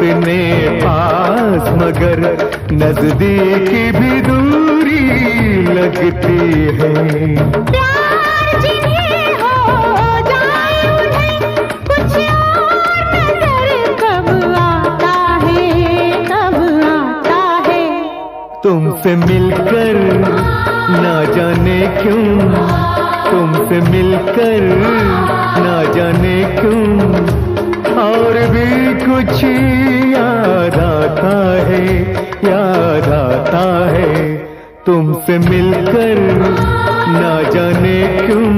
इतने पास मगर नजदीक भी दूरी लगती है। प्यार जिन्हें हो जाए उन्हें कुछ और नजर कब आता है। तुमसे मिलकर ना जाने क्यों, तुमसे मिलकर ना जाने क्यों और भी कुछ याद आता है, याद आता है। तुमसे मिलकर ना जाने क्यों